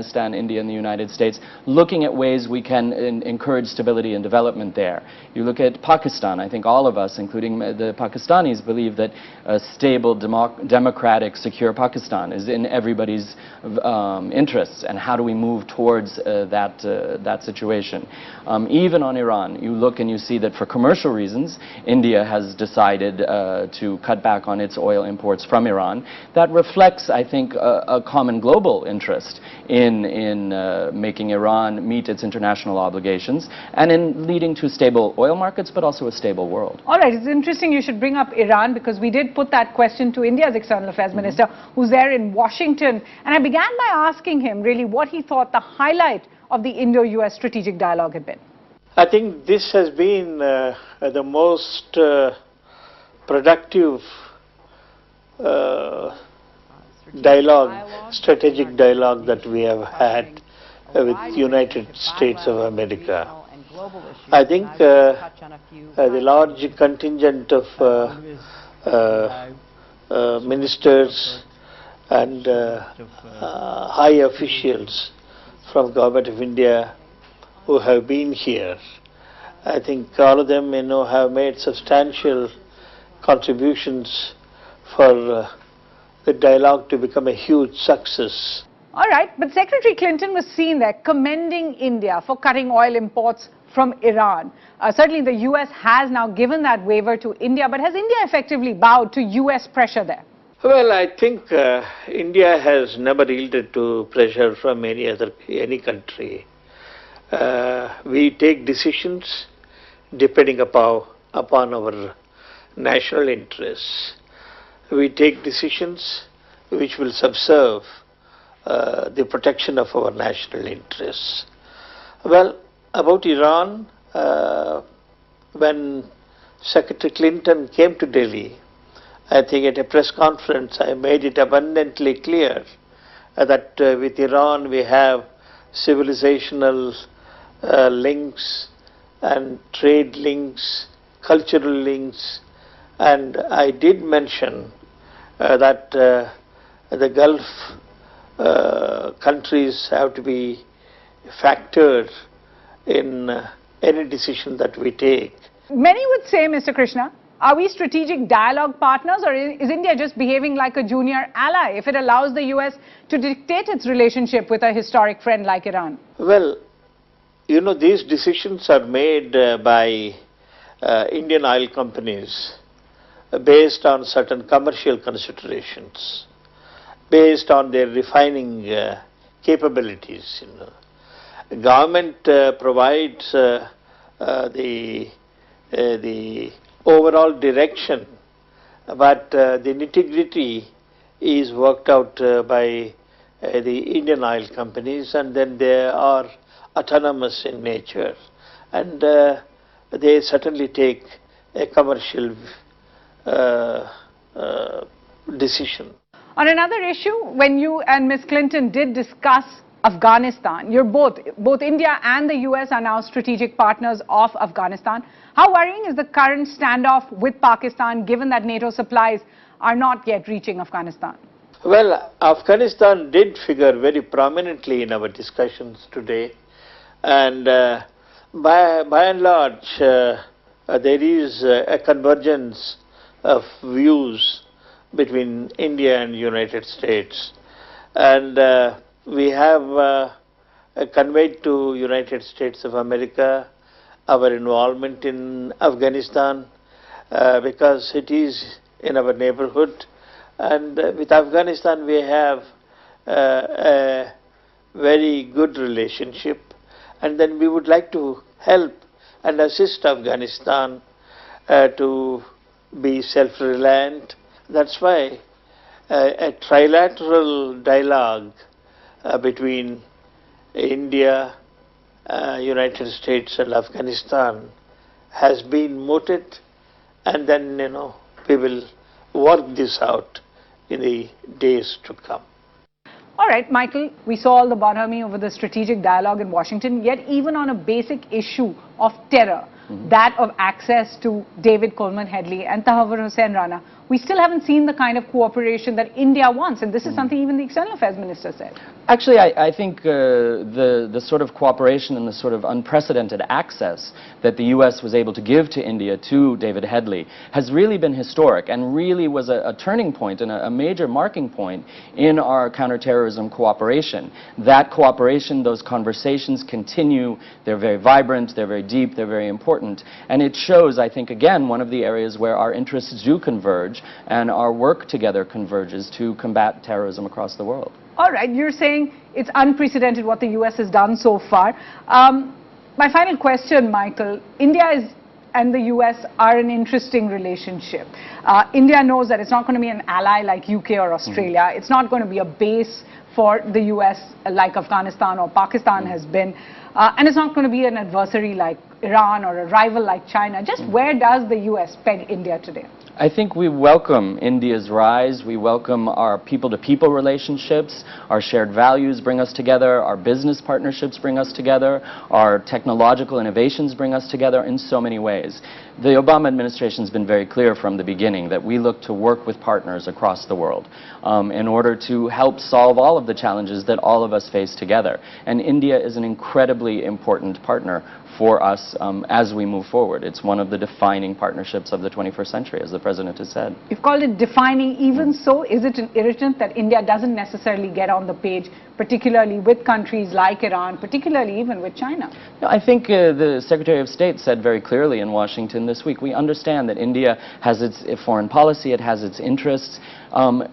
Afghanistan, India, and the United States, looking at ways we can encourage stability and development there. You look at Pakistan. I think all of us, including the Pakistanis, believe that a stable, democratic, secure Pakistan is in everybody's interests, and how do we move towards that situation. Even on Iran, you look and you see that for commercial reasons, India has decided to cut back on its oil imports from Iran. That reflects, I think, a common global interest in making Iran meet its international obligations and in leading to stable oil markets, but also a stable world. All right, it's interesting you should bring up Iran, because we did put that question to India's External Affairs Minister, who's there in Washington, and I began by asking him really what he thought the highlight of the Indo-US strategic dialogue had been. I think this has been the most productive strategic dialogue that we have had with United States of America. I think the large contingent of ministers and high officials from Government of India who have been here, I think all of them have made substantial contributions for the dialogue to become a huge success. All right, but Secretary Clinton was seen there commending India for cutting oil imports from Iran. Certainly the US has now given that waiver to India, but has India effectively bowed to US pressure there? Well, I think India has never yielded to pressure from any country. We take decisions depending upon our national interests. We take decisions which will subserve the protection of our national interests. Well, about Iran, when Secretary Clinton came to Delhi, I think at a press conference I made it abundantly clear that with Iran we have civilizational links and trade links, cultural links, and I did mention that the Gulf countries have to be factored in any decision that we take. Many would say, Mr. Krishna, are we strategic dialogue partners, or is India just behaving like a junior ally if it allows the US to dictate its relationship with a historic friend like Iran? Well, these decisions are made by Indian oil companies based on certain commercial considerations, based on their refining capabilities. Government provides the overall direction, but the nitty-gritty is worked out by the Indian oil companies, and then they are autonomous in nature, and they certainly take a commercial decision. On another issue, when you and Ms. Clinton did discuss Afghanistan, both India and the US are now strategic partners of Afghanistan. How worrying is the current standoff with Pakistan, given that NATO supplies are not yet reaching Afghanistan? Well, Afghanistan did figure very prominently in our discussions today, and by and large there is a convergence of views between India and United States, and we have conveyed to United States of America our involvement in Afghanistan because it is in our neighborhood, and with Afghanistan we have a very good relationship, and then we would like to help and assist Afghanistan to be self-reliant. That's why a trilateral dialogue between India, United States and Afghanistan has been mooted, and then we will work this out in the days to come. All right, Michael, we saw all the bonhomie over the strategic dialogue in Washington, yet even on a basic issue of terror, that of access to David Coleman Headley and Taha Hussain Rana, we we still haven't seen the kind of cooperation that India wants. And this is something even the External Affairs Minister said. Actually, I think the sort of cooperation and the sort of unprecedented access that the U.S. was able to give to India, to David Headley, has really been historic and really was a turning point and a major marking point in our counterterrorism cooperation. That cooperation, those conversations continue. They're very vibrant, they're very deep, they're very important. And it shows, I think, again, one of the areas where our interests do converge and our work together converges to combat terrorism across the world. All right, you're saying it's unprecedented what the U.S. has done so far. My final question, Michael, and the U.S. are an interesting relationship. India knows that it's not going to be an ally like UK or Australia. It's not going to be a base for the U.S. like Afghanistan or Pakistan has been. And it's not going to be an adversary like Iran or a rival like China. Just where does the U.S. peg India today? I think we welcome India's rise. We welcome our people-to-people relationships. Our shared values bring us together. Our business partnerships bring us together. Our technological innovations bring us together in so many ways. The Obama administration has been very clear from the beginning that we look to work with partners across the world in order to help solve all of the challenges that all of us face together. And India is an incredibly important partner for us as we move forward. It's one of the defining partnerships of the 21st century, as the President has said. You've called it defining. Even so, is it an irritant that India doesn't necessarily get on the page, particularly with countries like Iran, particularly even with China? No, I think the Secretary of State said very clearly in Washington this week, we understand that India has its foreign policy, it has its interests.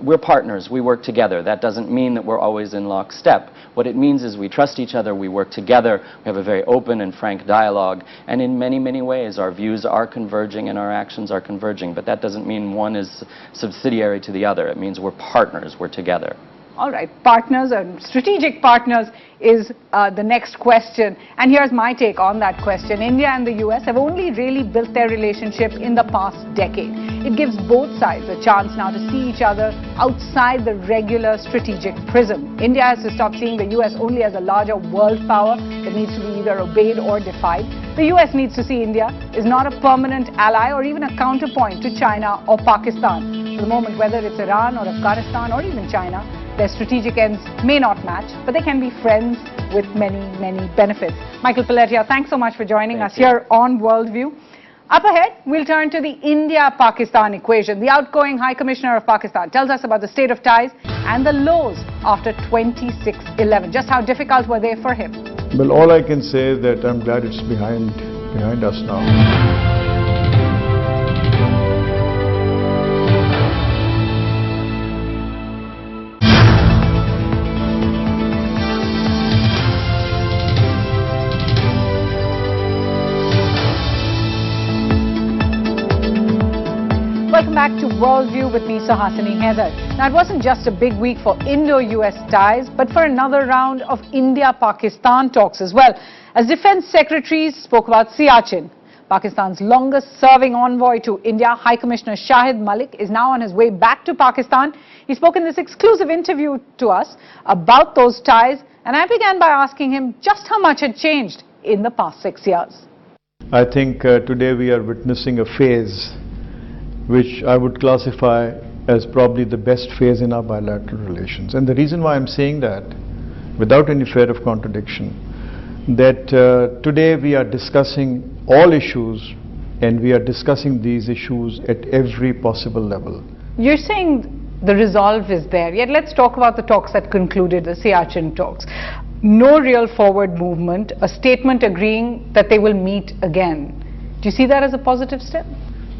We're partners, we work together. That doesn't mean that we're always in lockstep. What it means is we trust each other, we work together, we have a very open and frank dialogue, and in many, many ways our views are converging and our actions are converging, but that doesn't mean one is subsidiary to the other. It means we're partners, we're together. All right, partners and strategic partners is the next question. And here's my take on that question. India and the US have only really built their relationship in the past decade. It gives both sides a chance now to see each other outside the regular strategic prism. India has to stop seeing the US only as a larger world power that needs to be either obeyed or defied. The US needs to see India is not a permanent ally or even a counterpoint to China or Pakistan. For the moment, whether it's Iran or Afghanistan or even China, their strategic ends may not match, but they can be friends with many, many benefits. Michael Pelletier, thanks so much for joining us here on Worldview. Up ahead, we'll turn to the India-Pakistan equation. The outgoing High Commissioner of Pakistan tells us about the state of ties and the lows after 26/11. Just how difficult were they for him? Well, all I can say is that I'm glad it's behind us now. Welcome back to Worldview with me, Suhasini Haidar. Now, it wasn't just a big week for Indo-US ties, but for another round of India-Pakistan talks as well, as Defense Secretaries spoke about Siachen. Pakistan's longest-serving envoy to India, High Commissioner Shahid Malik, is now on his way back to Pakistan. He spoke in this exclusive interview to us about those ties, and I began by asking him just how much had changed in the past 6 years. I think today we are witnessing a phase which I would classify as probably the best phase in our bilateral relations. And the reason why I'm saying that, without any fear of contradiction, that today we are discussing all issues, and we are discussing these issues at every possible level. You're saying the resolve is there, yet let's talk about the talks that concluded, the Siachen talks. No real forward movement, a statement agreeing that they will meet again. Do you see that as a positive step?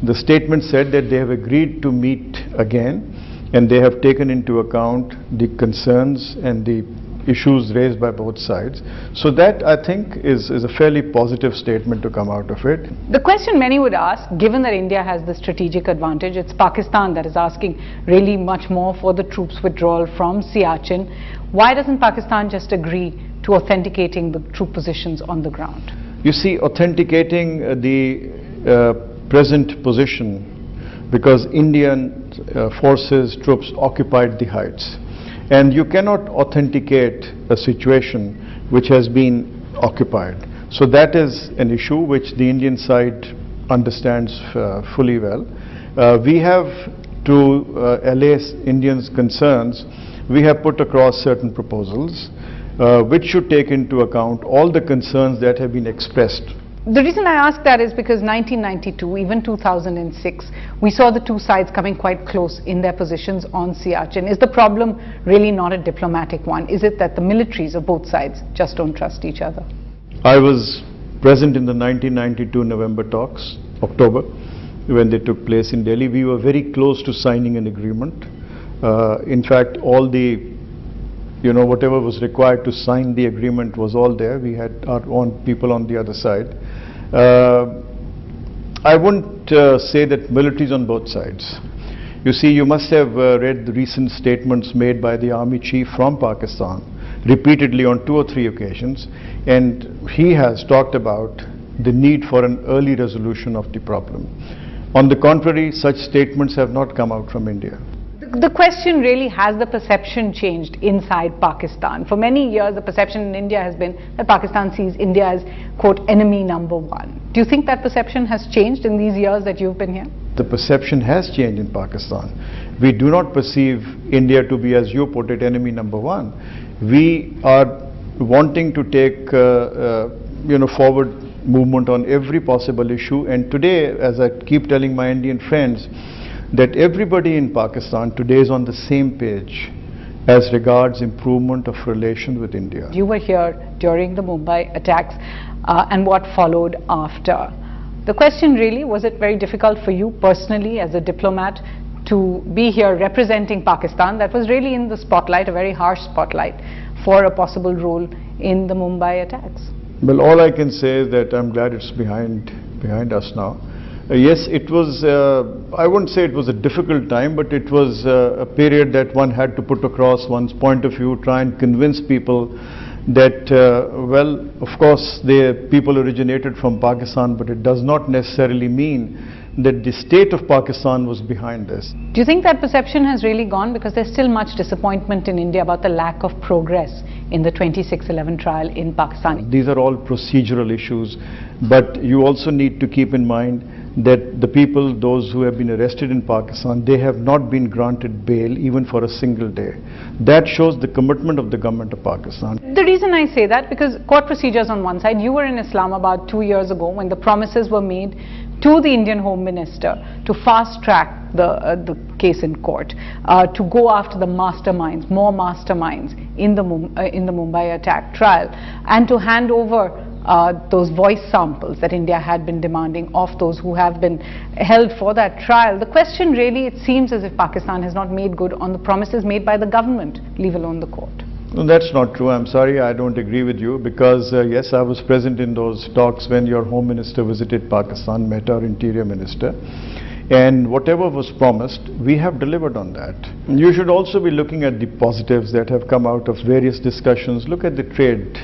The statement said that they have agreed to meet again, and they have taken into account the concerns and the issues raised by both sides. So that, I think, is a fairly positive statement to come out of it. The question many would ask, given that India has the strategic advantage, it's Pakistan that is asking really much more for the troops withdrawal from Siachen. Why doesn't Pakistan just agree to authenticating the troop positions on the ground? You see, authenticating the present position, because Indian forces, troops occupied the heights. And you cannot authenticate a situation which has been occupied. So that is an issue which the Indian side understands fully well. We have to allay Indians' concerns, we have put across certain proposals which should take into account all the concerns that have been expressed. The reason I ask that is because 1992, even 2006, we saw the two sides coming quite close in their positions on Siachen. Is the problem really not a diplomatic one? Is it that the militaries of both sides just don't trust each other? I was present in the 1992 November talks, October, when they took place in Delhi. We were very close to signing an agreement. In fact, all the whatever was required to sign the agreement was all there. We had our own people on the other side. I wouldn't say that militaries on both sides. You see, you must have read the recent statements made by the army chief from Pakistan repeatedly on 2 or 3 occasions, and he has talked about the need for an early resolution of the problem. On the contrary, such statements have not come out from India. The question really, has the perception changed inside Pakistan? For many years, the perception in India has been that Pakistan sees India as, quote, enemy number one. Do you think that perception has changed in these years that you've been here? The perception has changed in Pakistan. We do not perceive India to be, as you put it, enemy number one. We are wanting to take, forward movement on every possible issue. And today, as I keep telling my Indian friends, that everybody in Pakistan today is on the same page as regards improvement of relations with India. You were here during the Mumbai attacks and what followed after. The question really, was it very difficult for you personally as a diplomat to be here representing Pakistan that was really in the spotlight, a very harsh spotlight, for a possible role in the Mumbai attacks? Well, all I can say is that I'm glad it's behind us now. Yes, it was, I wouldn't say it was a difficult time, but it was a period that one had to put across one's point of view, try and convince people that, well, of course, the people originated from Pakistan, but it does not necessarily mean that the state of Pakistan was behind this. Do you think that perception has really gone? Because there's still much disappointment in India about the lack of progress in the 26/11 trial in Pakistan. These are all procedural issues, but you also need to keep in mind that the people, those who have been arrested in Pakistan, they have not been granted bail even for a single day. That shows the commitment of the government of Pakistan. The reason I say that, because court procedures on one side, you were in Islamabad 2 years ago when the promises were made to the Indian Home Minister to fast track the case in court, to go after the masterminds, more masterminds in the Mumbai attack trial, and to hand over those voice samples that India had been demanding of those who have been held for that trial. The question really, it seems as if Pakistan has not made good on the promises made by the government, leave alone the court. No, that's not true. I'm sorry, I don't agree with you, because yes, I was present in those talks when your Home Minister visited Pakistan, met our Interior Minister, and whatever was promised, we have delivered on that. You should also be looking at the positives that have come out of various discussions. Look at the trade,